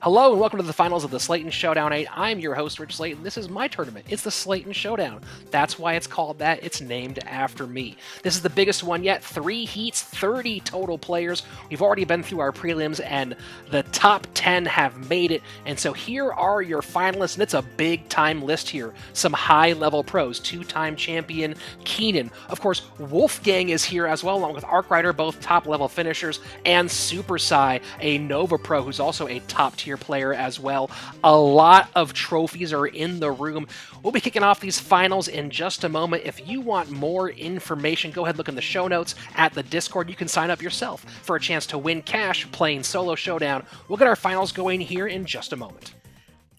Hello and welcome to the finals of the Slaton Showdown 8. I'm your host, Rich Slaton. This is my tournament. It's the Slaton Showdown. That's why it's called that. It's named after me. This is the biggest one yet. 3 heats, 30 total players. We've already been through our prelims, and the top 10 have made it. And so here are your finalists, and it's a big-time list here. Some high-level pros. 2-time champion Keenan. Of course, Wolfgang is here as well, along with Arkwriter, both top-level finishers, and Super Sai, a Nova Pro, who's also a top-tier player as well. A lot of trophies are in the room. We'll be kicking off these finals in just a moment. If you want more information, go ahead and look in the show notes at the Discord. You can sign up yourself for a chance to win cash playing Solo Showdown. We'll get our finals going here in just a moment.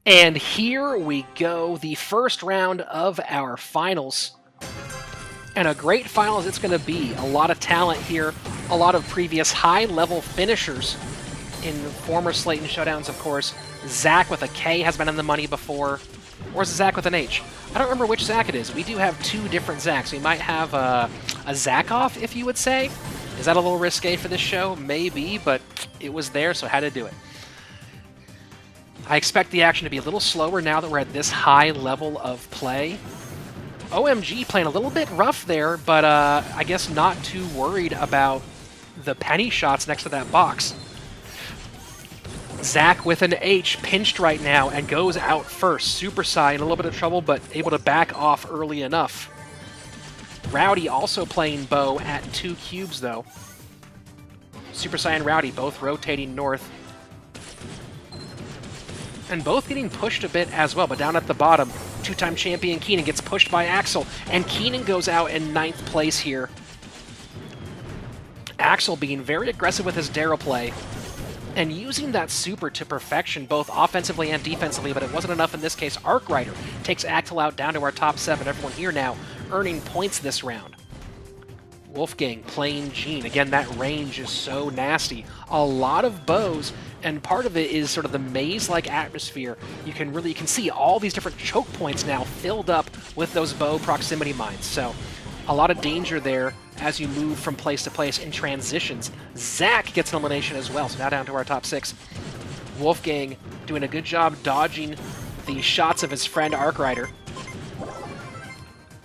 And here we go, the first round of our finals. And a great finals it's going to be. A lot of talent here, a lot of previous high-level finishers in former Slaton Showdowns, of course. Zach with a K has been in the money before. Or is it Zach with an H? I don't remember which Zach it is. We do have 2 different Zachs. We might have a Zach-off, if you would say. Is that a little risque for this show? Maybe, but it was there, so I had to do it. I expect the action to be a little slower now that we're at this high level of play. OMG playing a little bit rough there, but I guess not too worried about the penny shots next to that box. Zach with an H, pinched right now, and goes out first. Super Sai in a little bit of trouble, but able to back off early enough. Rowdy also playing bow at 2 cubes, though. Super Sai and Rowdy both rotating north. And both getting pushed a bit as well, but down at the bottom, 2-time champion Keenan gets pushed by Axel, and Keenan goes out in 9th place here. Axel being very aggressive with his Daryl play, and using that super to perfection, both offensively and defensively, but it wasn't enough in this case. Arkwriter takes Axel out down to our top 7. Everyone here now earning points this round. Wolfgang playing Jean. Again, that range is so nasty. A lot of bows, and part of it is sort of the maze-like atmosphere. You can see all these different choke points now filled up with those bow proximity mines. So a lot of danger there as you move from place to place in transitions. Zach gets an elimination as well, so now down to our top 6. Wolfgang doing a good job dodging the shots of his friend Arkwriter.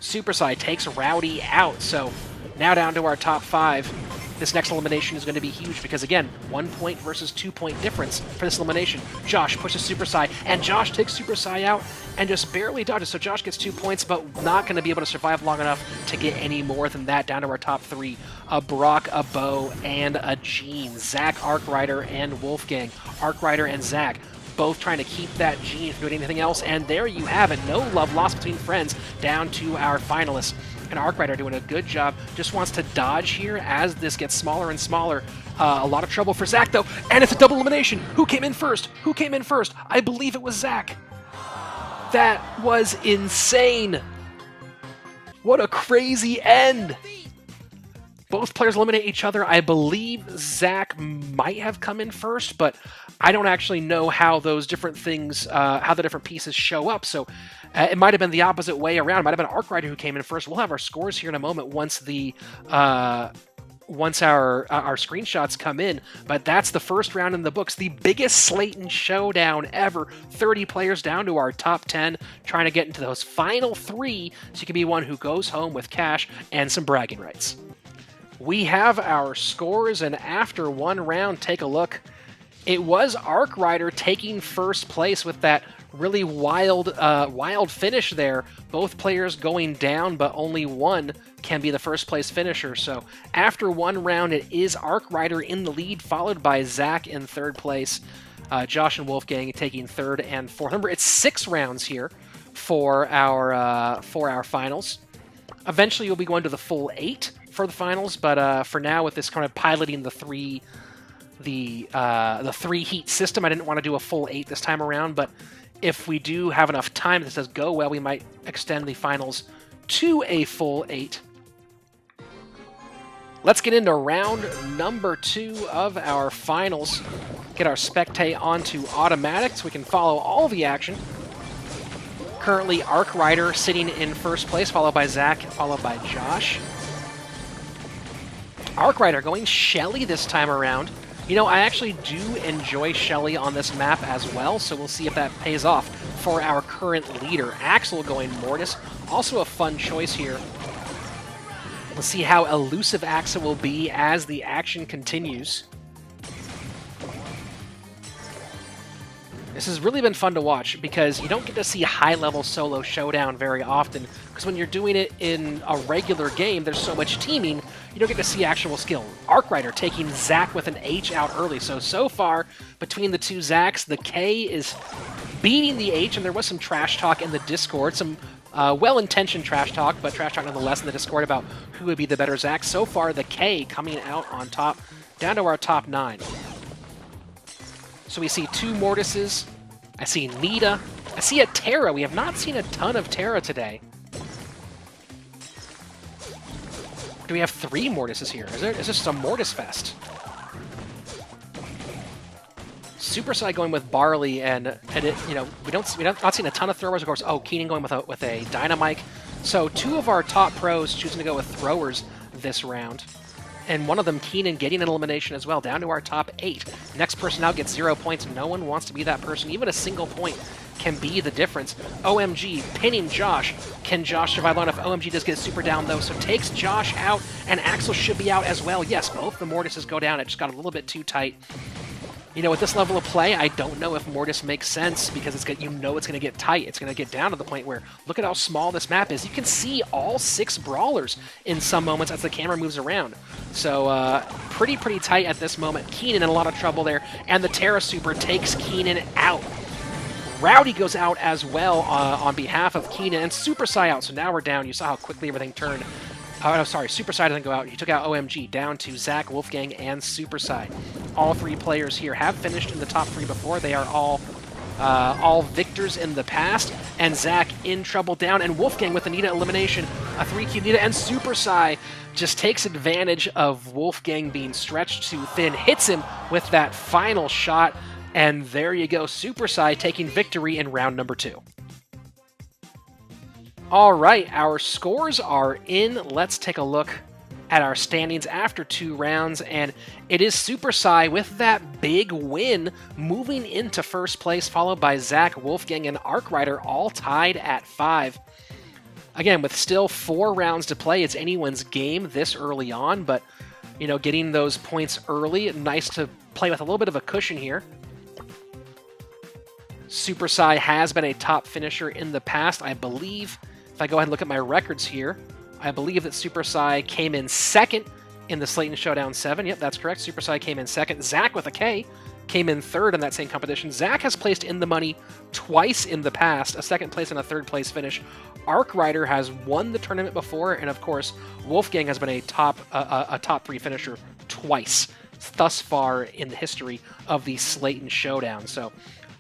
Super Sai takes Rowdy out, so now down to our top 5. This next elimination is going to be huge because, again, 1 point versus 2 point difference for this elimination. Josh pushes Super Sai, and Josh takes Super Sai out and just barely dodges. So Josh gets 2 points, but not going to be able to survive long enough to get any more than that. Down to our top 3. A Brock, a Bo, and a Jean. Zach, Arkwriter, and Wolfgang. Arkwriter and Zach both trying to keep that Jean from doing anything else. And there you have it. No love lost between friends. Down to our finalists. And Arkwriter doing a good job, just wants to dodge here as this gets smaller and smaller. A lot of trouble for Zach, though, and it's a double elimination. Who came in first? Who came in first? I believe it was Zach. That was insane. What a crazy end. Both players eliminate each other. I believe Zach might have come in first, but I don't actually know how those different things, how the different pieces show up. So it might have been the opposite way around. It might have been Arkwriter who came in first. We'll have our scores here in a moment once the once our screenshots come in. But that's the first round in the books, the biggest Slaton Showdown ever. 30 players down to our top 10, trying to get into those final 3, so you can be one who goes home with cash and some bragging rights. We have our scores, and after 1 round, take a look. It was Arkwriter taking first place with that really wild finish there. Both players going down, but only one can be the first place finisher. So after 1 round, it is Arkwriter in the lead, followed by Zach in 3rd place. Josh and Wolfgang taking 3rd and 4th. Remember, it's 6 rounds here for our finals. Eventually, we'll be going to the full 8 for the finals, but for now, with this kind of piloting the 3 heat system, I didn't want to do a full 8 this time around, but if we do have enough time, this does go well, we might extend the finals to a full 8. Let's get into round number 2 of our finals. Get our spectate onto automatic so we can follow all the action. Currently, Arkwriter sitting in first place, followed by Zach, followed by Josh. Arkwriter going Shelly this time around. You know, I actually do enjoy Shelly on this map as well, so we'll see if that pays off for our current leader. Axel going Mortis, also a fun choice here. Let's see how elusive Axel will be as the action continues. This has really been fun to watch because you don't get to see high-level solo showdown very often, because when you're doing it in a regular game, there's so much teaming, you don't get to see actual skill. Arcrider taking Zac with an H out early. So far, between the two Zacs, the K is beating the H, and there was some trash talk in the Discord, some well-intentioned trash talk, but trash talk nonetheless in the Discord about who would be the better Zac. So far, the K coming out on top, down to our top 9. So we see 2 Mortises, I see Nita, I see a Terra. We have not seen a ton of Terra today. Do we have 3 Mortises here? Is this just a Mortis fest? Super Sai going with Barley, and it, you know, we're not seeing a ton of throwers, of course. Oh, Keenan going with a Dynamite. So 2 of our top pros choosing to go with throwers this round. And one of them, Keenan, getting an elimination as well, down to our top 8. Next person out gets 0 points. No one wants to be that person. Even a single point can be the difference. OMG pinning Josh. Can Josh survive long enough? OMG does get super down, though, so takes Josh out, and Axel should be out as well. Yes, both the Mortises go down. It just got a little bit too tight. You know, with this level of play, I don't know if Mortis makes sense because it's going to get tight. It's going to get down to the point where, look at how small this map is. You can see all 6 brawlers in some moments as the camera moves around. So pretty tight at this moment. Keenan in a lot of trouble there, and the Terra Super takes Keenan out. Rowdy goes out as well on behalf of Keenan, and Super Sai out. So now we're down. You saw how quickly everything turned. Oh, no, sorry, Super Sai doesn't go out. He took out OMG, down to Zac, Wolfgang, and Super Sai. All 3 players here have finished in the top 3 before. They are all victors in the past. And Zac in trouble down, and Wolfgang with the Nita elimination. A 3-cube Nita, and Super Sai just takes advantage of Wolfgang being stretched too thin, hits him with that final shot, and there you go, Super Sai taking victory in round number 2. All right, our scores are in. Let's take a look at our standings after 2 rounds, and it is Super Sai with that big win, moving into first place, followed by Zac, Wolfgang, and Arcrider, all tied at 5. Again, with still 4 rounds to play, it's anyone's game this early on, but, you know, getting those points early, nice to play with a little bit of a cushion here. Super Sai has been a top finisher in the past, I believe. If I go ahead and look at my records here, I believe that Super Sai came in 2nd in the Slaton Showdown 7. Yep, that's correct. Super Sai came in 2nd. Zac with a K came in 3rd in that same competition. Zac has placed in the money twice in the past, a 2nd place and a 3rd place finish. Arcrider has won the tournament before, and of course, Wolfgang has been a top 3 finisher twice thus far in the history of the Slaton Showdown. So,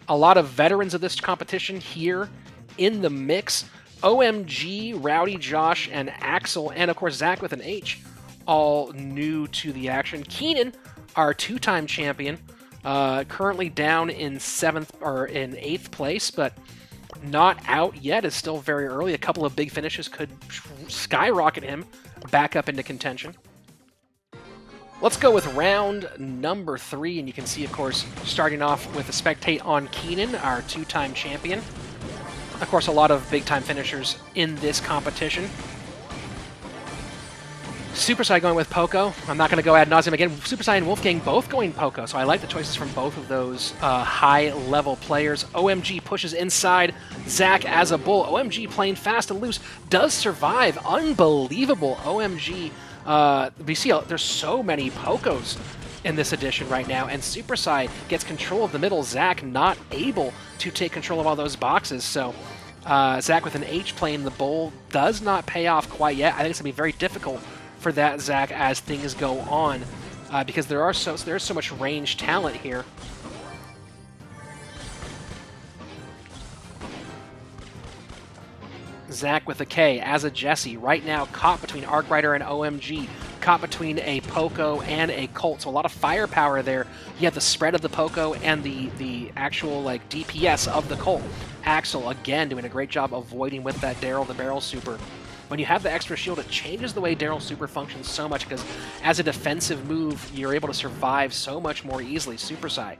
a lot of veterans of this competition here in the mix. OMG, Rowdy, Josh, and Axel, and of course Zac with an H, all new to the action. Keenan, our 2-time champion, currently down in 8th place, but not out yet. It's still very early. A couple of big finishes could skyrocket him back up into contention. Let's go with round number 3, and you can see, of course, starting off with a spectate on Keenan, our 2-time champion. Of course, a lot of big-time finishers in this competition. Super Sai going with Poco. I'm not going to go ad nauseum again. Super Sai and Wolfgang both going Poco, so I like the choices from both of those high-level players. OMG pushes inside Zac as a bull. OMG playing fast and loose. Does survive. Unbelievable. OMG. We see there's so many Pocos in this edition right now, and Super Sai gets control of the middle. Zac not able to take control of all those boxes, so Zac with an H playing the bull does not pay off quite yet. I think it's going to be very difficult for that Zac as things go on, because there's so much range talent here. Zac with a K as a Jesse, right now caught between Arcrider and OMG, caught between a Poco and a Colt, so a lot of firepower there. You have the spread of the Poco and the actual like DPS of the Colt. Axel again doing a great job avoiding with that Daryl the Barrel super. when you have the extra shield, it changes the way Daryl's super functions so much, because as a defensive move, you're able to survive so much more easily. Super Sai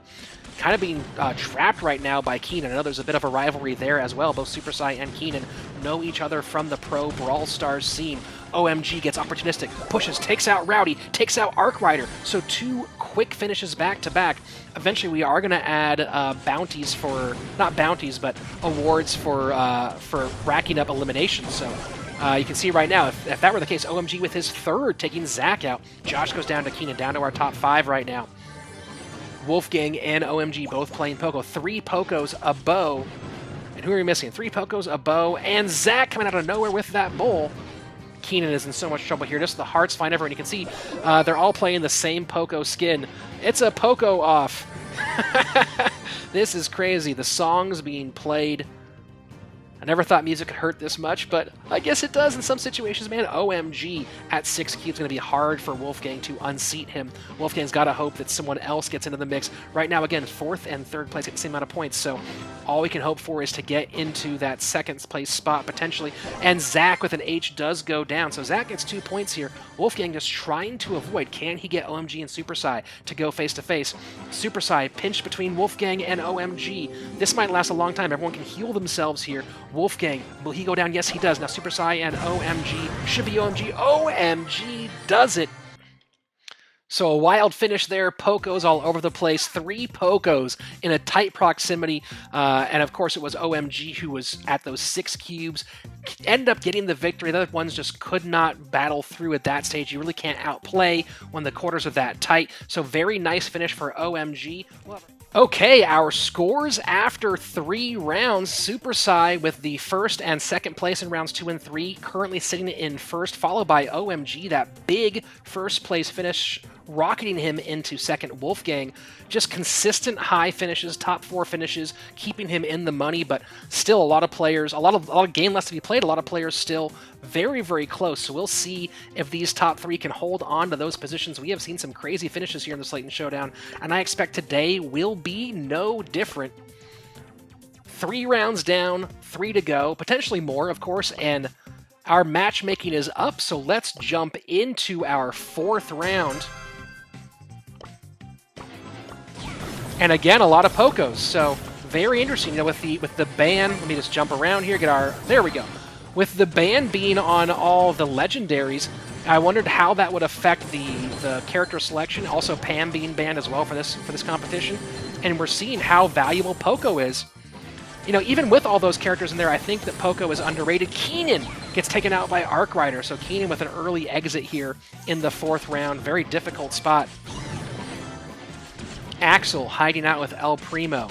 kind of being trapped right now by Keenan. I know there's a bit of a rivalry there as well. Both Super Sai and Keenan know each other from the pro Brawl Stars scene. OMG gets opportunistic, pushes, takes out Rowdy, takes out Arc Rider. So 2 quick finishes back to back. Eventually we are going to add bounties for, not bounties, but awards for racking up eliminations. So you can see right now, if that were the case, OMG with his 3rd taking Zach out. Josh goes down to Keenan, down to our top 5 right now. Wolfgang and OMG both playing Poco. 3 Pocos, a bow. And who are we missing? 3 Pocos, a bow, and Zach coming out of nowhere with that bowl. Keenan is in so much trouble here. Just the hearts find everyone. You can see they're all playing the same Poco skin. It's a Poco off. This is crazy. The songs being played. I never thought music could hurt this much, but I guess it does in some situations, man. OMG at 6 cubes, going to be hard for Wolfgang to unseat him. Wolfgang's got to hope that someone else gets into the mix. Right now, again, 4th and 3rd place get the same amount of points, so all we can hope for is to get into that 2nd place spot, potentially. And Zach with an H does go down, so Zach gets 2 points here. Wolfgang just trying to avoid. Can he get OMG and Super Sai to go face-to-face? Super Sai pinched between Wolfgang and OMG. This might last a long time. Everyone can heal themselves here. Wolfgang, will he go down? Yes, he does. Now Super Sai and OMG. Should be OMG. OMG does it. So a wild finish there. Pocos all over the place. 3 Pocos in a tight proximity. And of course it was OMG who was at those 6 cubes. Ended up getting the victory. The other ones just could not battle through at that stage. You really can't outplay when the quarters are that tight. So very nice finish for OMG. Okay, our scores after 3 rounds. Super Sai with the 1st and 2nd place in rounds 2 and 3, currently sitting in 1st, followed by OMG, that big 1st place finish, rocketing him into 2nd. Wolfgang, just consistent high finishes, top 4 finishes, keeping him in the money, but still a lot of players, a lot of game left to be played, a lot of players still very, very close. So we'll see if these top 3 can hold on to those positions. We have seen some crazy finishes here in the Slaton Showdown, and I expect today will be no different. 3 rounds down, 3 to go, potentially more, of course, and our matchmaking is up, so let's jump into our 4th round. And again, a lot of Pocos, so very interesting. You know, with the ban, let me just jump around here, get our, there we go. With the ban being on all the legendaries, I wondered how that would affect the character selection. Also, Pam being banned as well for this competition, and we're seeing how valuable Poco is. You know, even with all those characters in there, I think that Poco is underrated. Keenan gets taken out by Arc Rider, so Keenan with an early exit here in the 4th round. Very difficult spot. Axel hiding out with El Primo.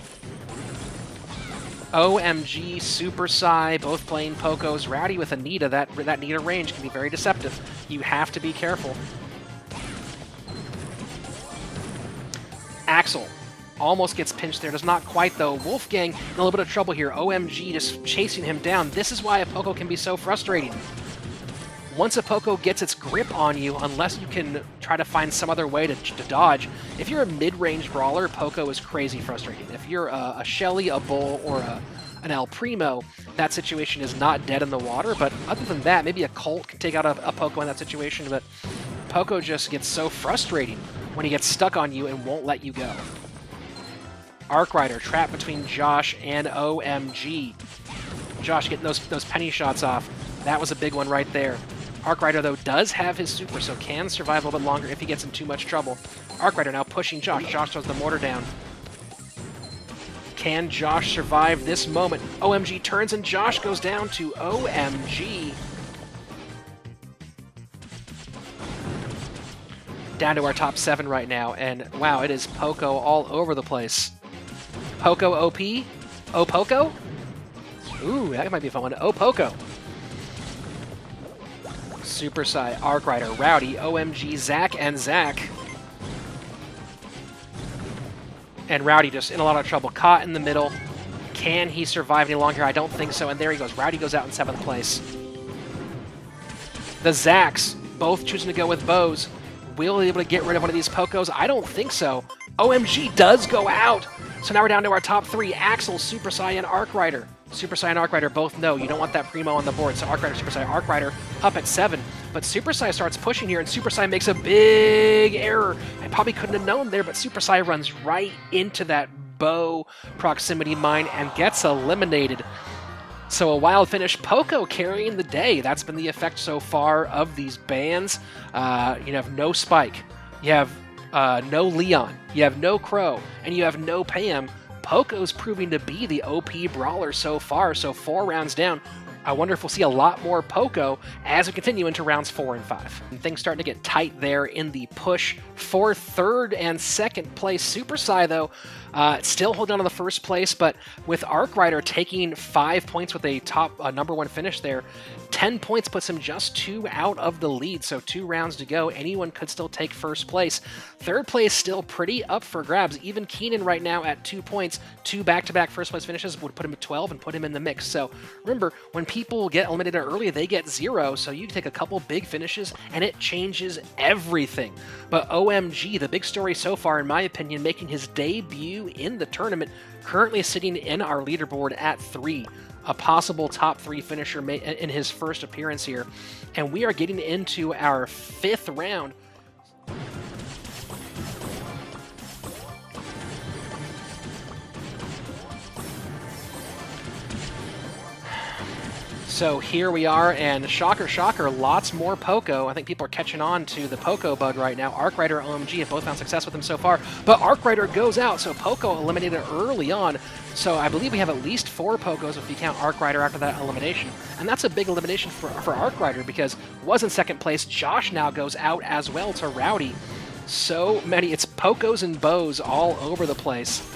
OMG, Super Sai, both playing Pocos. Rowdy with a Nita. That Nita range can be very deceptive. You have to be careful. Axel almost gets pinched there. Does not quite, though. Wolfgang in a little bit of trouble here. OMG just chasing him down. This is why a Poco can be so frustrating. Once a Poco gets its grip on you, unless you can try to find some other way to dodge, if you're a mid-range brawler, Poco is crazy frustrating. If you're a Shelly, a Bull, or an El Primo, that situation is not dead in the water, but other than that, maybe a Colt can take out a Poco in that situation, but Poco just gets so frustrating when he gets stuck on you and won't let you go. Arc Rider trapped between Josh and OMG. Josh getting those penny shots off. That was a big one right there. Arc Rider, though, does have his super, so can survive a little bit longer if he gets in too much trouble. Arc Rider now pushing Josh. Josh throws the mortar down. Can Josh survive this moment? OMG turns and Josh goes down to OMG. Down to our top 7 right now, and wow, it is Poco all over the place. Poco OP? Oh Poco? Ooh, that might be a fun one. Oh Poco. Super Sai, Arc Rider, Rowdy, OMG, Zach, and Zach. And Rowdy just in a lot of trouble. Caught in the middle. Can he survive any longer? I don't think so. And there he goes. Rowdy goes out in 7th place. The Zacks, both choosing to go with bows. Will he be able to get rid of one of these Pocos? I don't think so. OMG does go out. So now we're down to our top 3, Axel, Super Sai, and Arc Rider. Super Sai and Arc Rider both know you don't want that primo on the board, so Arc Rider, Super Sai, Arc Rider up at 7. But Super Sai starts pushing here, and Super Sai makes a big error. I probably couldn't have known there, but Super Sai runs right into that bow proximity mine and gets eliminated. So a wild finish, Poco carrying the day. That's been the effect so far of these bans. You have no Spike, you have no Leon, you have no Crow, and you have no Pam. Poco's proving to be the OP brawler so far, so 4 rounds down. I wonder if we'll see a lot more Poco as we continue into rounds 4 and 5. And things starting to get tight there in the push for 3rd and 2nd place. Super Sai, though, still holding on to the 1st place, but with Arc Rider taking 5 points with a top number 1 finish there, 10 points puts him just 2 out of the lead, so 2 rounds to go. Anyone could still take 1st place. 3rd place still pretty up for grabs. Even Keenan right now at 2 points, 2 back-to-back 1st place finishes would put him at 12 and put him in the mix. So remember, when people get eliminated early, they get 0, so you take a couple big finishes and it changes everything. But OMG, the big story so far, in my opinion, making his debut in the tournament, currently sitting in our leaderboard at 3. A possible top 3 finisher in his first appearance here. And we are getting into our 5th round. So here we are, and shocker, shocker, lots more Poco. I think people are catching on to the Poco bug right now. Arc Rider, OMG have both found success with him so far, but Arc Rider goes out, so Poco eliminated early on. So I believe we have at least 4 Pocos if you count Arc Rider after that elimination. And that's a big elimination for Arc Rider because was in 2nd place. Josh now goes out as well to Rowdy. So many, it's Pocos and bows all over the place.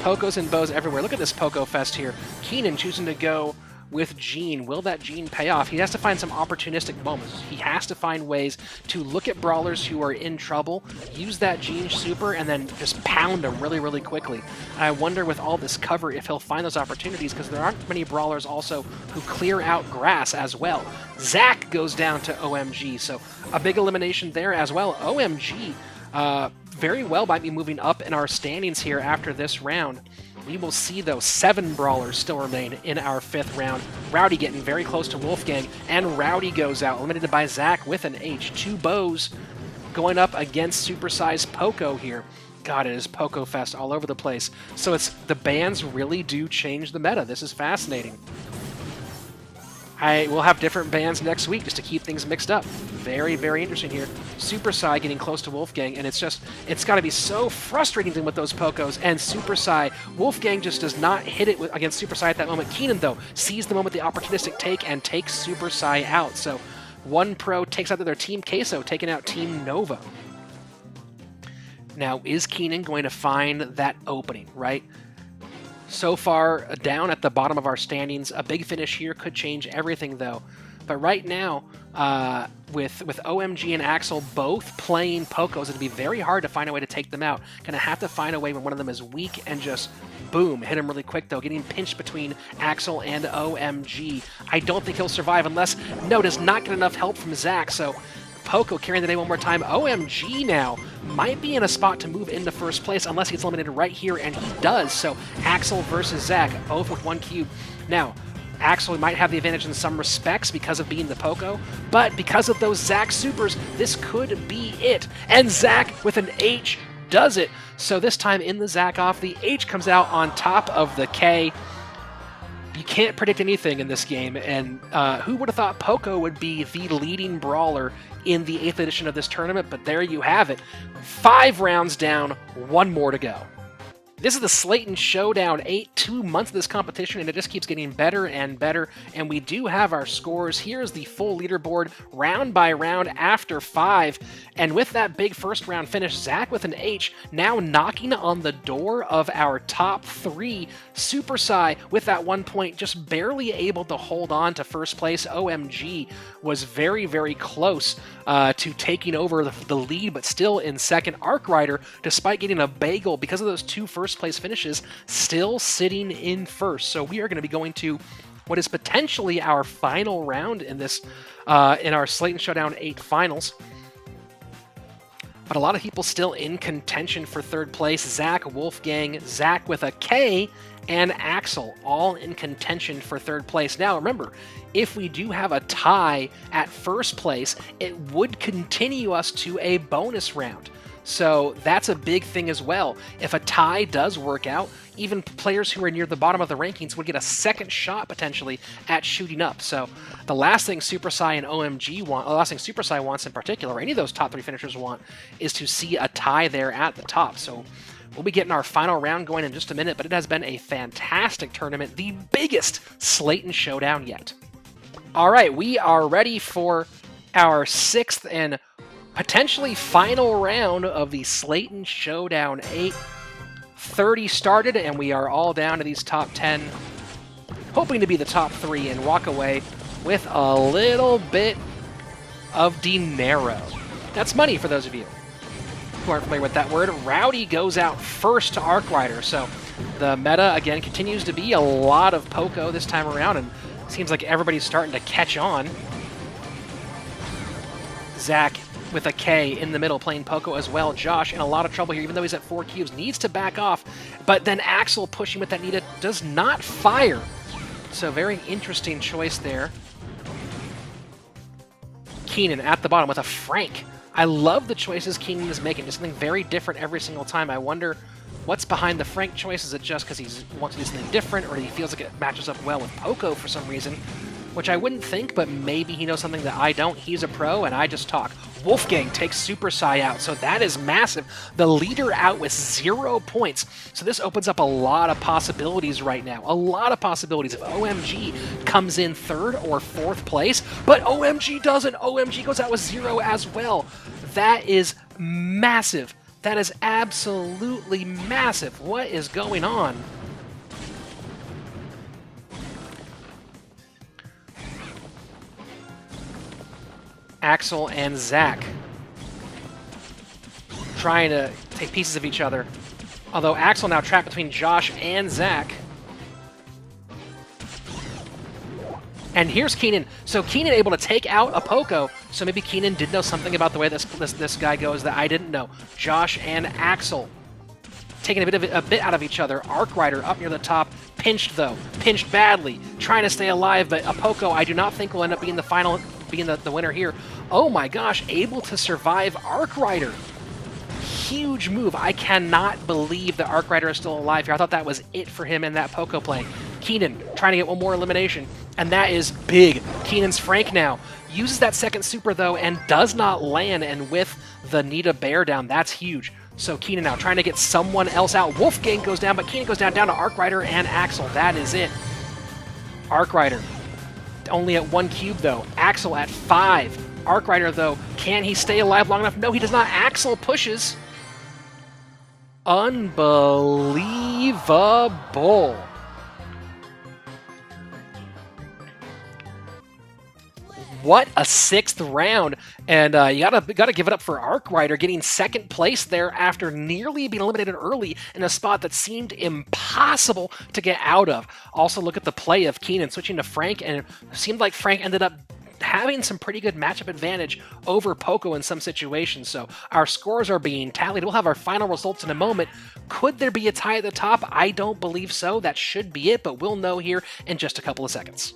Pocos and bows everywhere. Look at this Poco fest here. Keenan choosing to go with Gene. Will that Gene pay off? He has to find some opportunistic moments. He has to find ways to look at brawlers who are in trouble, use that Gene super, and then just pound them really, really quickly. And I wonder with all this cover if he'll find those opportunities, because there aren't many brawlers also who clear out grass as well. Zach goes down to OMG, so a big elimination there as well. OMG very well might be moving up in our standings here after this round. We will see, though, 7 brawlers still remain in our 5th round. Rowdy getting very close to Wolfgang, and Rowdy goes out, eliminated by Zach with an H. 2 bows going up against Super Size Poco here. God, it is Poco Fest all over the place. So it's the bans really do change the meta. This is fascinating. We'll have different bans next week just to keep things mixed up. Very, very interesting here. Super Sai getting close to Wolfgang, and it's got to be so frustrating with those Pocos. And Super Sai, Wolfgang just does not hit it against Super Sai at that moment. Keenan, though, sees the moment, the opportunistic take, and takes Super Sai out. So 1 pro takes out their Team Queso, taking out Team Nova. Now, is Keenan going to find that opening, right? So far, down at the bottom of our standings, a big finish here could change everything, though. But right now, with OMG and Axel both playing Pocos, it'd be very hard to find a way to take them out. Gonna have to find a way when one of them is weak and just, boom, hit him really quick, though. Getting pinched between Axel and OMG. I don't think he'll survive unless No does not get enough help from Zach, so Poco carrying the day one more time. OMG now might be in a spot to move into 1st place unless he gets eliminated right here, and he does. So Axel versus Zach, both with 1 cube. Now, Axel might have the advantage in some respects because of being the Poco, but because of those Zach supers, this could be it. And Zach with an H does it. So this time in the Zach off, the H comes out on top of the K. You can't predict anything in this game, and who would have thought Poco would be the leading brawler in the 8th edition of this tournament, but there you have it. 5 rounds down, 1 more to go. This is the Slaton Showdown, 2 months of this competition, and it just keeps getting better and better, and we do have our scores. Here's the full leaderboard, round by round after 5, and with that big 1st round finish, Zach with an H, now knocking on the door of our top 3. Super Sai with that 1 point, just barely able to hold on to 1st place. OMG was very, very close to taking over the lead, but still in 2nd. Arc Rider, despite getting a bagel because of those 2 1st place finishes, still sitting in 1st. So we are going to be going to what is potentially our final round in this, in our Slaton Showdown 8 finals. but a lot of people still in contention for third place. Zach, Wolfgang, Zach with a K, and Axel all in contention for third place. Now remember, if we do have a tie at first place, it would continue us to a bonus round. So that's a big thing as well. If a tie does work out, even players who are near the bottom of the rankings would get a second shot potentially at shooting up. So the last thing Super Sai and OMG want, the last thing Super Sai wants in particular, or any of those top 3 finishers want, is to see a tie there at the top. So we'll be getting our final round going in just a minute, but it has been a fantastic tournament, the biggest Slaton Showdown yet. All right, we are ready for our 6th and potentially final round of the Slaton Showdown 8:30 started, and we are all down to these top 10, hoping to be the top 3 and walk away with a little bit of dinero. That's money for those of you who aren't familiar with that word. Rowdy goes out first to Arc Rider, so the meta, again, continues to be a lot of Poco this time around, and seems like everybody's starting to catch on. Zach with a K in the middle playing Poco as well. Josh in a lot of trouble here, even though he's at 4 cubes, needs to back off, but then Axel pushing with that Nita does not fire. So very interesting choice there. Keenan at the bottom with a Frank. I love the choices Keenan is making. It's something very different every single time. I wonder what's behind the Frank choice. Is it just because he wants to do something different, or he feels like it matches up well with Poco for some reason? Which I wouldn't think, but maybe he knows something that I don't. He's a pro, and I just talk. Wolfgang takes Super Sai out, so that is massive. The leader out with 0 points. So this opens up a lot of possibilities right now. A lot of possibilities. If OMG comes in 3rd or 4th place, but OMG doesn't. OMG goes out with 0 as well. That is massive. That is absolutely massive. What is going on? Axel and Zach trying to take pieces of each other. Although Axel now trapped between Josh and Zach. And here's Keenan. So Keenan able to take out a Poco. So maybe Keenan did know something about the way this guy goes that I didn't know. Josh and Axel taking a bit out of each other. Arc Rider up near the top. Pinched though. Pinched badly. Trying to stay alive, but a Poco I do not think will end up being the final, being the winner here. Oh my gosh, able to survive Arc Rider. Huge move. I cannot believe that Arc Rider is still alive here. I thought that was it for him in that Poco play. Keenan trying to get one more elimination, and that is big. Keenan's Frank now. Uses that second super though and does not land, and with the Nita bear down, that's huge. So Keenan now trying to get someone else out. Wolfgang goes down, but Keenan goes down to Arc Rider and Axel. That is it. Arc Rider only at 1 cube though. Axel at 5. Arc Rider though, can he stay alive long enough? No, he does not. Axel pushes. Unbelievable. What a 6th round, and you gotta give it up for Arc Rider getting 2nd place there after nearly being eliminated early in a spot that seemed impossible to get out of. Also, look at the play of Keenan switching to Frank, and it seemed like Frank ended up having some pretty good matchup advantage over Poco in some situations. So our scores are being tallied. We'll have our final results in a moment. Could there be a tie at the top? I don't believe so. That should be it, but we'll know here in just a couple of seconds.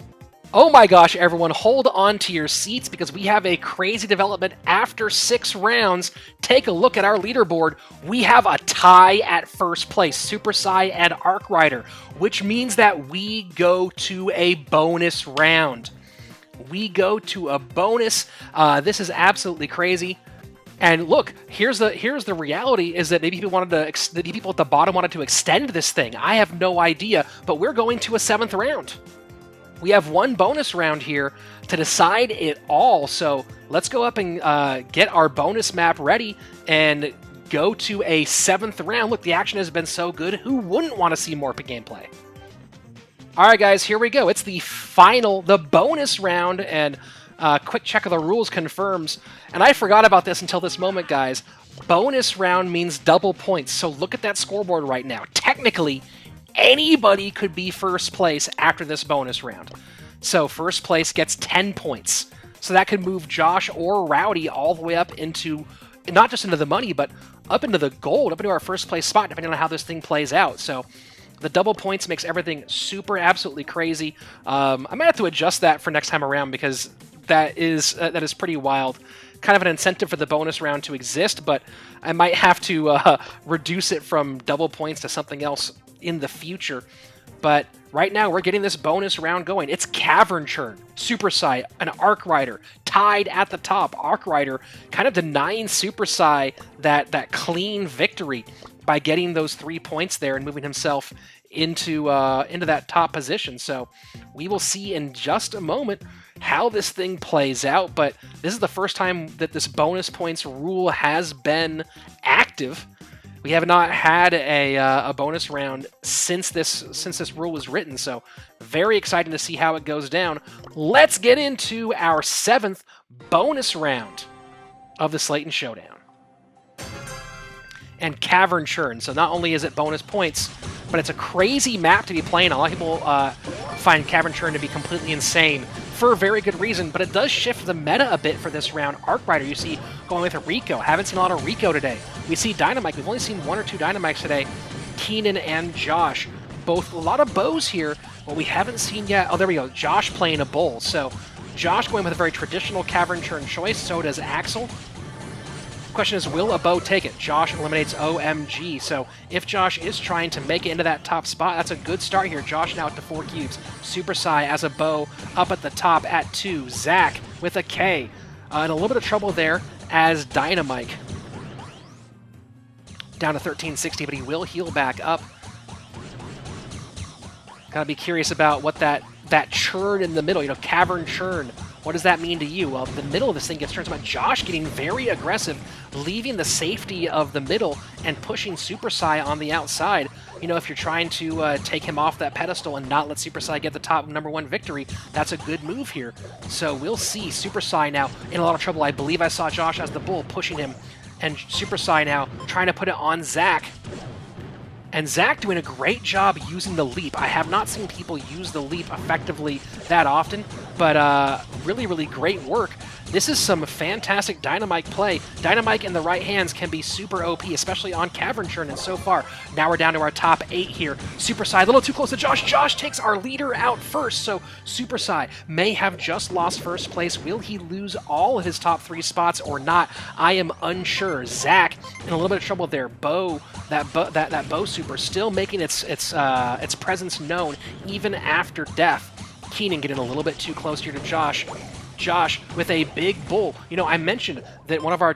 Oh my gosh, everyone, hold on to your seats because we have a crazy development after 6 rounds. Take a look at our leaderboard. We have a tie at first place, Super Sai and Arc Rider, which means that we go to a bonus round. We go to a bonus. This is absolutely crazy. And look, here's the reality: is that maybe people at the bottom wanted to extend this thing. I have no idea, but we're going to a 7th round. We have 1 bonus round here to decide it all. So let's go up and get our bonus map ready and go to a 7th round. Look, the action has been so good. Who wouldn't want to see more gameplay? All right, guys, here we go. It's the bonus round, and quick check of the rules confirms. And I forgot about this until this moment, guys. Bonus round means double points. So look at that scoreboard right now. Technically, anybody could be first place after this bonus round. So first place gets 10 points. So that could move Josh or Rowdy all the way up into not just into the money, but up into the gold, up into our first place spot, depending on how this thing plays out. So the double points makes everything super absolutely crazy. I might have to adjust that for next time around, because that is pretty wild. Kind of an incentive for the bonus round to exist, but I might have to reduce it from double points to something else in the future. But right now, we're getting this bonus round going. It's Cavern Churn, Super Psy, an Arc Rider, tied at the top. Arc Rider kind of denying Super Psy that clean victory by getting those 3 points there and moving himself into that top position. So we will see in just a moment how this thing plays out, but this is the first time that this bonus points rule has been active. We have not had a bonus round since this rule was written, so very exciting to see how it goes down. Let's get into our 7th bonus round of the Slaton Showdown. And Cavern Churn. So not only is it bonus points, but it's a crazy map to be playing. A lot of people find Cavern Churn to be completely insane for a very good reason, but it does shift the meta a bit for this round. Arc Rider, you see, going with Rico. Haven't seen a lot of Rico today. We see Dynamite. We've only seen 1 or 2 Dynamites today. Keenan and Josh. Both a lot of bows here. What we haven't seen yet, oh, there we go. Josh playing a bull. So Josh going with a very traditional Cavern Churn choice. So does Axel. Question is, will a bow take it? Josh eliminates OMG, so if Josh is trying to make it into that top spot, that's a good start here. Josh now up to 4 cubes. Super Psy as a bow up at the top at 2. Zach with a K. In a little bit of trouble there as Dynamite. Down to 1360, but he will heal back up. Gotta be curious about what that churn in the middle, you know, Cavern Churn. What does that mean to you? Well, the middle of this thing gets turned about. Josh getting very aggressive, leaving the safety of the middle and pushing Super Psy on the outside. You know, if you're trying to take him off that pedestal and not let Super Psy get the top #1 victory, that's a good move here. So we'll see Super Psy now in a lot of trouble. I believe I saw Josh as the bull pushing him, and Super Psy now trying to put it on Zach. And Zach doing a great job using the leap. I have not seen people use the leap effectively that often, but really, really great work. This is some fantastic Dynamite play. Dynamite in the right hands can be super OP, especially on Cavern Churn, and so far, now we're down to our top 8 here. Super Psy, a little too close to Josh. Josh takes our leader out first, so Super Psy may have just lost first place. Will he lose all of his top 3 spots or not? I am unsure. Zach in a little bit of trouble there. Bow, that bow super, still making its presence known even after death. Keenan getting a little bit too close here to Josh. Josh with a big bull. You know, I mentioned that one of our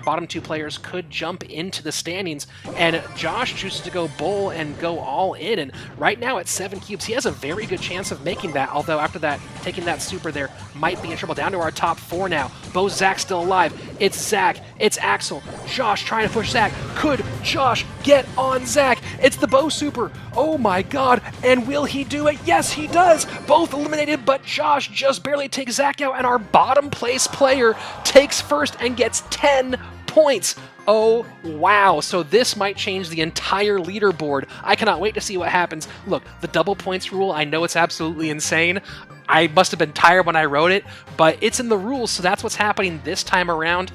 bottom 2 players could jump into the standings, and Josh chooses to go bull and go all in, and right now at 7 cubes, he has a very good chance of making that, although after that, taking that super there might be in trouble. Down to our top 4 now. Bo Zach still alive. It's Zach. It's Axel. Josh trying to push Zach. Could Josh get on Zach? It's the Bo super. Oh my god, and will he do it? Yes, he does. Both eliminated, but Josh just barely takes Zach out, and our bottom place player takes first and gets 10 points. Oh, wow. So this might change the entire leaderboard. I cannot wait to see what happens. Look, the double points rule, I know it's absolutely insane. I must have been tired when I wrote it, but it's in the rules, so that's what's happening this time around.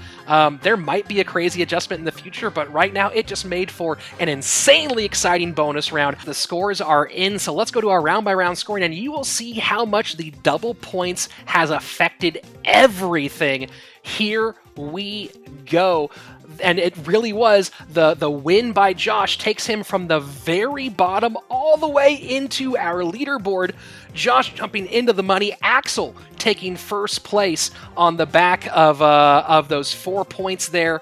There might be a crazy adjustment in the future, but right now it just made for an insanely exciting bonus round. The scores are in, so let's go to our round-by-round scoring, and you will see how much the double points has affected everything. Here we go. And it really was the win by Josh takes him from the very bottom all the way into our leaderboard. Josh jumping into the money. Axel taking first place on the back of those 4 points there.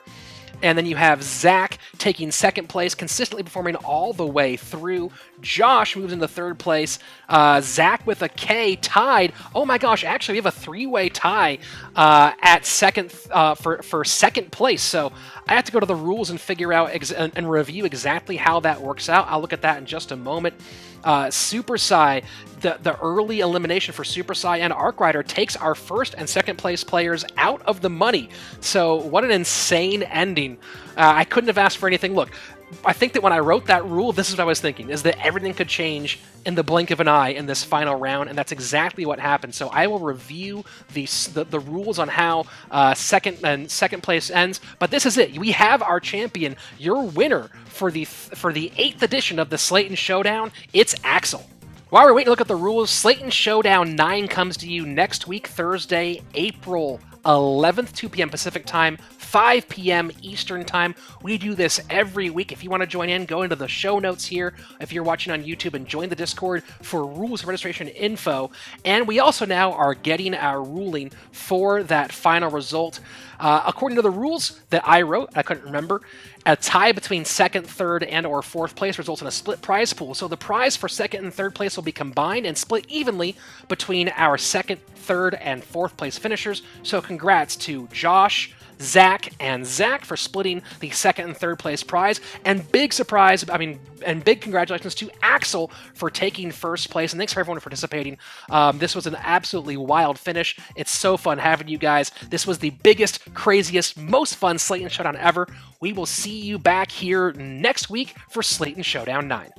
And then you have Zach taking second place, consistently performing all the way through. Josh moves into third place. Zach with a K tied. Oh my gosh, actually we have a 3-way tie at second for second place. So I have to go to the rules and figure out and review exactly how that works out. I'll look at that in just a moment. Super Psy, the early elimination for Super Psy and Arc Rider takes our first and second place players out of the money. So what an insane ending. I couldn't have asked for anything. Look, I think that when I wrote that rule, this is what I was thinking, is that everything could change in the blink of an eye in this final round, and that's exactly what happened. So I will review the rules on how second place ends, but this is it. We have our champion, your winner for the 8th edition of the Slaton Showdown. It's Axel. While we're waiting to look at the rules, Slaton Showdown 9 comes to you next week, Thursday, April 11th, 2 p.m. Pacific Time, 5 p.m. Eastern Time. We do this every week. If you want to join in, go into the show notes here if you're watching on YouTube and join the Discord for rules and registration info. And we also now are getting our ruling for that final result. According to the rules that I wrote, I couldn't remember, a tie between 2nd, 3rd, and or 4th place results in a split prize pool. So the prize for 2nd and 3rd place will be combined and split evenly between our 2nd, 3rd, and 4th place finishers. So congrats to Josh, Zach, and Zach for splitting the 2nd and 3rd place prize. And big congratulations to Axel for taking 1st place. And thanks for everyone for participating. This was an absolutely wild finish. It's so fun having you guys. This was the biggest, craziest, most fun Slaton Showdown ever. We will see you back here next week for Slaton Showdown 9.